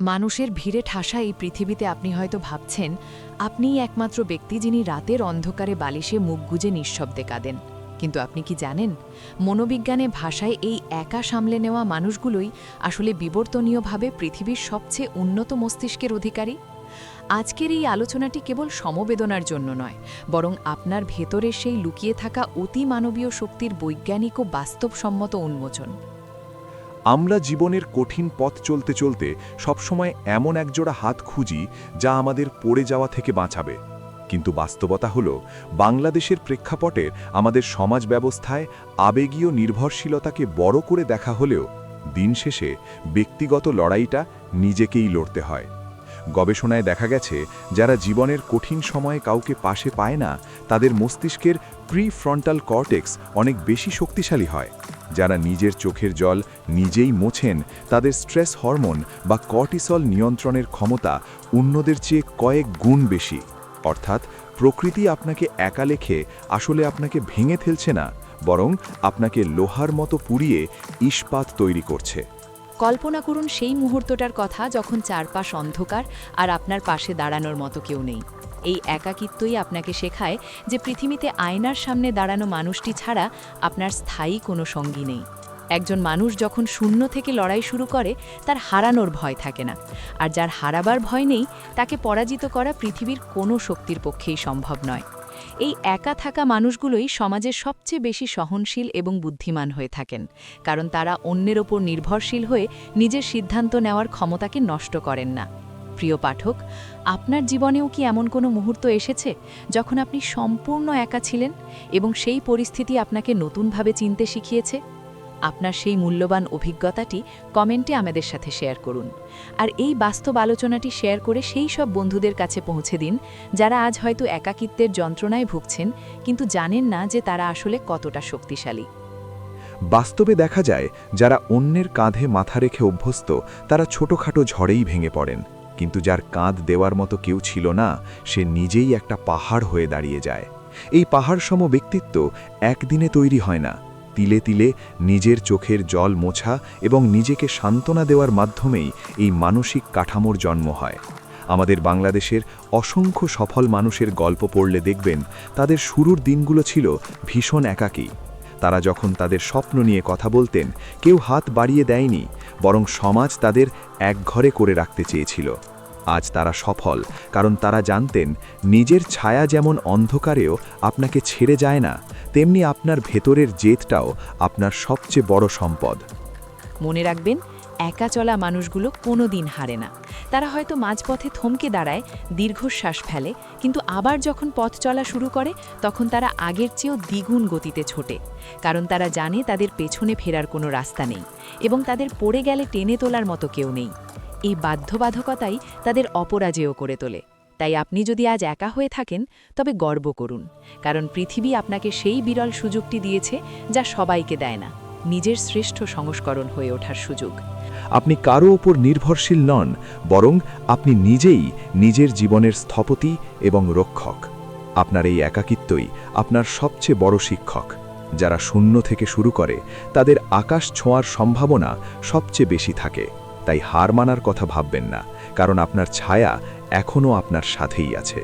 মানুষের ভিড়ে ঠাসা এই পৃথিবীতে আপনি হয়তো ভাবছেন আপনিই একমাত্র ব্যক্তি যিনি রাতের অন্ধকারে বালিশে মুখ গুজে নিঃশব্দে কাঁদেন। কিন্তু আপনি কি জানেন, মনোবিজ্ঞানে ভাষায় এই একা সামলে নেওয়া মানুষগুলোই আসলে বিবর্তনীয়ভাবে পৃথিবীর সবচেয়ে উন্নত মস্তিষ্কের অধিকারী। আজকের এই আলোচনাটি কেবল সমবেদনার জন্য নয়, বরং আপনার ভেতরের সেই লুকিয়ে থাকা অতি মানবীয় শক্তির বৈজ্ঞানিক ও বাস্তবসম্মত উন্মোচন। আমরা জীবনের কঠিন পথ চলতে চলতে সবসময় এমন একজোড়া হাত খুঁজি যা আমাদের পড়ে যাওয়া থেকে বাঁচাবে। কিন্তু বাস্তবতা হলো, বাংলাদেশের প্রেক্ষাপটের আমাদের সমাজ ব্যবস্থায় আবেগীয় নির্ভরশীলতাকে বড় করে দেখা হলেও দিন শেষে ব্যক্তিগত লড়াইটা নিজেকেই লড়তে হয়। গবেষণায় দেখা গেছে, যারা জীবনের কঠিন সময়ে কাউকে পাশে পায় না, তাদের মস্তিষ্কের প্রিফ্রন্টাল কর্টেক্স অনেক বেশি শক্তিশালী হয়। যারা নিজের চোখের জল নিজেই মোছেন, তাদের স্ট্রেস হরমোন বা কর্টিসল নিয়ন্ত্রণের ক্ষমতা অন্যদের চেয়ে কয়েক গুণ বেশি। অর্থাৎ প্রকৃতি আপনাকে একা লেখে আসলে আপনাকে ভেঙে ফেলছে না, বরং আপনাকে লোহার মতো পুড়িয়ে ইস্পাত তৈরি করছে। কল্পনা করুন সেই মুহূর্তটার কথা যখন চারপাশ অন্ধকার আর আপনার পাশে দাঁড়ানোর মতো কেউ নেই। এই একাকিত্বই আপনাকে শেখায় যে পৃথিবীতে আয়নার সামনে দাঁড়ানো মানুষটি ছাড়া আপনার স্থায়ী কোনো সঙ্গী নেই। একজন মানুষ যখন শূন্য থেকে লড়াই শুরু করে, তার হারানোর ভয় থাকে না। আর যার হারাবার ভয় নেই, তাকে পরাজিত করা পৃথিবীর কোনো শক্তির পক্ষেই সম্ভব নয়। এই একা থাকা মানুষগুলোই সমাজের সবচেয়ে বেশি সহনশীল এবং বুদ্ধিমান হয়ে থাকেন, কারণ তারা অন্যের ওপর নির্ভরশীল হয়ে নিজের সিদ্ধান্ত নেওয়ার ক্ষমতাকে নষ্ট করেন না। প্রিয় পাঠক, আপনার জীবনেও কি এমন কোনো মুহূর্ত এসেছে যখন আপনি সম্পূর্ণ একা ছিলেন এবং সেই পরিস্থিতি আপনাকে নতুনভাবে চিনতে শিখিয়েছে? আপনার সেই মূল্যবান অভিজ্ঞতাটি কমেন্টে আমাদের সাথে শেয়ার করুন। আর এই বাস্তব আলোচনাটি শেয়ার করে সেই সব বন্ধুদের কাছে পৌঁছে দিন যারা আজ হয়তো একাকিত্বের যন্ত্রণায় ভুগছেন, কিন্তু জানেন না যে তারা আসলে কতটা শক্তিশালী। বাস্তবে দেখা যায়, যারা অন্যের কাঁধে মাথা রেখে অভ্যস্ত, তারা ছোটখাটো ঝড়েই ভেঙে পড়েন। কিন্তু যার কাঁধ দেওয়ার মতো কেউ ছিল না, সে নিজেই একটা পাহাড় হয়ে দাঁড়িয়ে যায়। এই পাহাড়সম ব্যক্তিত্ব একদিনে তৈরি হয় না। তিলে তিলে নিজের চোখের জল মোছা এবং নিজেকে সান্ত্বনা দেওয়ার মাধ্যমেই এই মানসিক কাঠামোর জন্ম হয়। আমাদের বাংলাদেশের অসংখ্য সফল মানুষের গল্প পড়লে দেখবেন, তাদের শুরুর দিনগুলো ছিল ভীষণ একাকী। তারা যখন তাদের স্বপ্ন নিয়ে কথা বলতেন, কেউ হাত বাড়িয়ে দেয়নি, বরং সমাজ তাদের একঘরে করে রাখতে চেয়েছিল। আজ তারা সফল, কারণ তারা জানতেন, নিজের ছায়া যেমন অন্ধকারেও আপনাকে ছেড়ে যায় না, তেমনি আপনার ভেতরের জেদটাও আপনার সবচেয়ে বড় সম্পদ। মনে রাখবেন, একা চলা মানুষগুলো কোনো দিন হারে না। তারা হয়তো মাঝপথে থমকে দাঁড়ায়, দীর্ঘশ্বাস ফেলে, কিন্তু আবার যখন পথ চলা শুরু করে, তখন তারা আগের চেয়েও দ্বিগুণ গতিতে ছোটে। কারণ তারা জানে তাদের পেছনে ফেরার কোনো রাস্তা নেই এবং তাদের পড়ে গেলে টেনে তোলার মতো কেউ নেই। এই বাধ্যবাধকতাই তাদের অপরাজেয় করে তোলে। তাই আপনি যদি আজ একা হয়ে থাকেন, তবে গর্ব করুন, কারণ পৃথিবী আপনাকে সেই বিরল সুযোগটি দিয়েছে যা সবাইকে দেয় না, নিজের শ্রেষ্ঠ সংস্করণ হয়ে ওঠার সুযোগ। আপনি কারো ওপর নির্ভরশীল নন, বরং আপনি নিজেই নিজের জীবনের স্থপতি এবং রক্ষক। আপনার এই একাকিত্বই আপনার সবচেয়ে বড় শিক্ষক। যারা শূন্য থেকে শুরু করে, তাদের আকাশ ছোঁয়ার সম্ভাবনা সবচেয়ে বেশি থাকে। তাই হার মানার কথা ভাববেন না, কারণ আপনার ছায়া এখনও আপনার সাথেই আছে।